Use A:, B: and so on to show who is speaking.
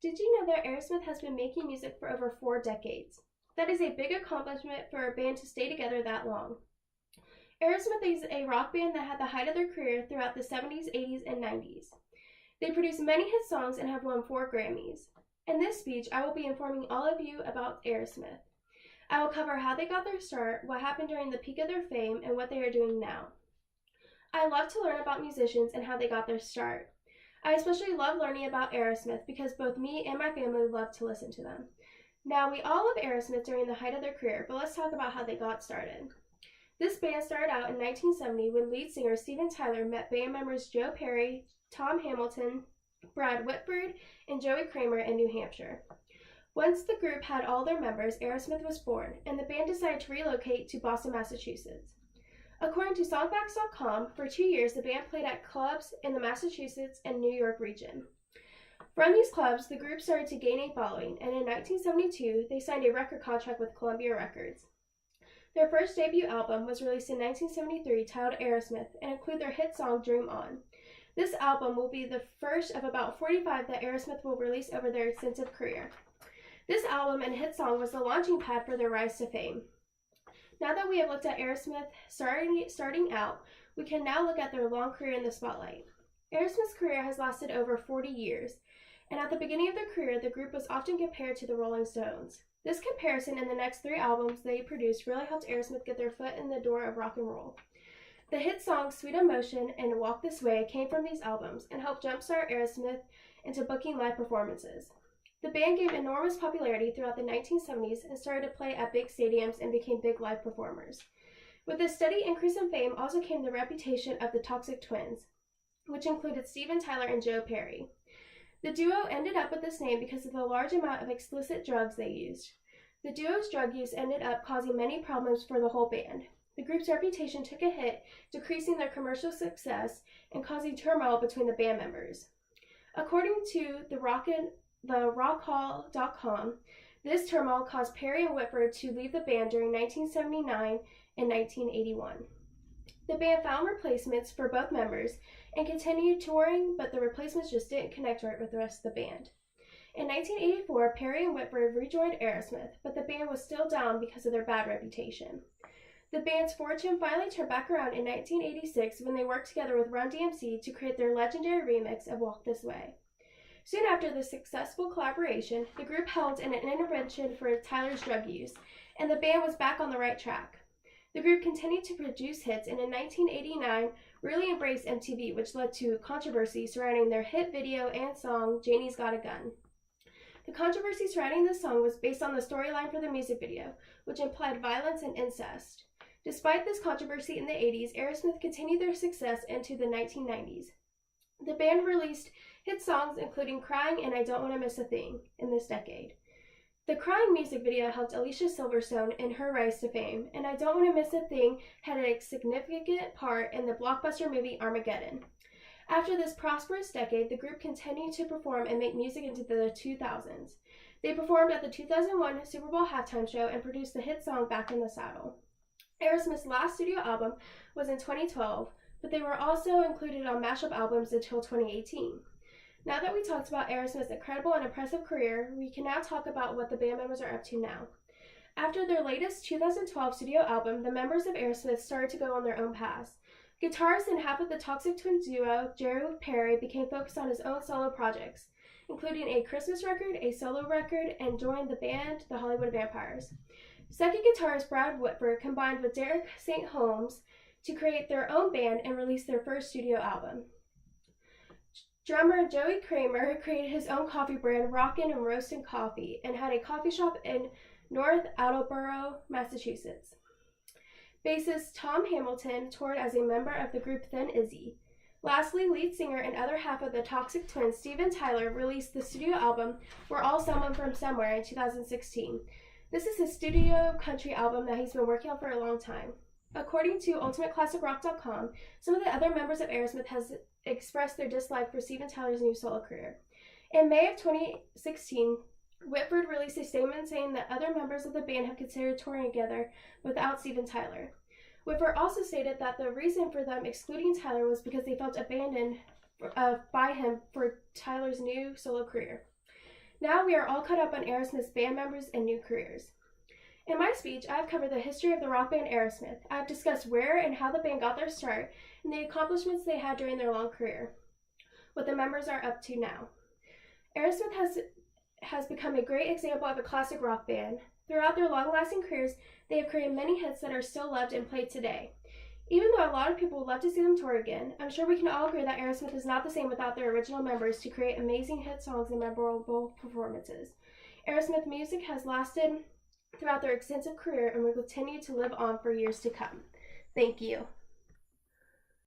A: Did you know that Aerosmith has been making music for over 4 decades? That is a big accomplishment for a band to stay together that long. Aerosmith is a rock band that had the height of their career throughout the 70s, 80s, and 90s. They produced many hit songs and have won 4 Grammys. In this speech, I will be informing all of you about Aerosmith. I will cover how they got their start, what happened during the peak of their fame, and what they are doing now. I love to learn about musicians and how they got their start. I especially love learning about Aerosmith because both me and my family love to listen to them. Now, we all love Aerosmith during the height of their career, but let's talk about how they got started. This band started out in 1970 when lead singer Steven Tyler met band members Joe Perry, Tom Hamilton, Brad Whitford, and Joey Kramer in New Hampshire. Once the group had all their members, Aerosmith was born, and the band decided to relocate to Boston, Massachusetts. According to Songfacts.com, for 2 years the band played at clubs in the Massachusetts and New York region. From these clubs, the group started to gain a following, and in 1972 they signed a record contract with Columbia Records. Their first debut album was released in 1973 titled Aerosmith and included their hit song Dream On. This album will be the first of about 45 that Aerosmith will release over their extensive career. This album and hit song was the launching pad for their rise to fame. Now that we have looked at Aerosmith starting out, we can now look at their long career in the spotlight. Aerosmith's career has lasted over 40 years, and at the beginning of their career, the group was often compared to the Rolling Stones. This comparison and the next 3 albums they produced really helped Aerosmith get their foot in the door of rock and roll. The hit songs Sweet Emotion and Walk This Way came from these albums and helped jumpstart Aerosmith into booking live performances. The band gained enormous popularity throughout the 1970s and started to play at big stadiums and became big live performers. With this steady increase in fame also came the reputation of the Toxic Twins, which included Steven Tyler and Joe Perry. The duo ended up with this name because of the large amount of explicit drugs they used. The duo's drug use ended up causing many problems for the whole band. The group's reputation took a hit, decreasing their commercial success and causing turmoil between the band members. According to the Rockhall.com, this turmoil caused Perry and Whitford to leave the band during 1979 and 1981. The band found replacements for both members and continued touring, but the replacements just didn't connect right with the rest of the band. In 1984, Perry and Whitford rejoined Aerosmith, but the band was still down because of their bad reputation. The band's fortune finally turned back around in 1986 when they worked together with Run DMC to create their legendary remix of Walk This Way. Soon after the successful collaboration, the group held an intervention for Tyler's drug use, and the band was back on the right track. The group continued to produce hits and in 1989 really embraced MTV, which led to controversy surrounding their hit video and song Janie's Got a Gun. The controversy surrounding this song was based on the storyline for the music video, which implied violence and incest. Despite this controversy in the 80s, Aerosmith continued their success into the 1990s. The band released hit songs including Crying and I Don't Want to Miss a Thing in this decade. The Crying music video helped Alicia Silverstone in her rise to fame, and I Don't Want to Miss a Thing had a significant part in the blockbuster movie Armageddon. After this prosperous decade, the group continued to perform and make music into the 2000s. They performed at the 2001 Super Bowl halftime show and produced the hit song Back in the Saddle. Aerosmith's last studio album was in 2012, but they were also included on mashup albums until 2018. Now that we talked about Aerosmith's incredible and impressive career, we can now talk about what the band members are up to now. After their latest 2012 studio album, the members of Aerosmith started to go on their own paths. Guitarist and half of the Toxic Twins duo, Joe Perry, became focused on his own solo projects, including a Christmas record, a solo record, and joined the band The Hollywood Vampires. Second guitarist Brad Whitford combined with Derek St. Holmes to create their own band and release their first studio album. Drummer Joey Kramer created his own coffee brand, Rockin' and Roastin' Coffee, and had a coffee shop in North Attleboro, Massachusetts. Bassist Tom Hamilton toured as a member of the group Thin Izzy. Lastly, lead singer and other half of the Toxic Twins, Steven Tyler, released the studio album We're All Someone from Somewhere in 2016. This is his studio country album that he's been working on for a long time. According to UltimateClassicRock.com, some of the other members of Aerosmith has expressed their dislike for Steven Tyler's new solo career. In May of 2016, Whitford released a statement saying that other members of the band have considered touring together without Steven Tyler. Whitford also stated that the reason for them excluding Tyler was because they felt abandoned by him for Tyler's new solo career. Now we are all caught up on Aerosmith's band members and new careers. In my speech, I have covered the history of the rock band Aerosmith. I have discussed where and how the band got their start and the accomplishments they had during their long career, what the members are up to now. Aerosmith has become a great example of a classic rock band. Throughout their long-lasting careers, they have created many hits that are still loved and played today. Even though a lot of people would love to see them tour again, I'm sure we can all agree that Aerosmith is not the same without their original members to create amazing hit songs and memorable performances. Aerosmith music has lasted throughout their extensive career and will continue to live on for years to come. Thank you.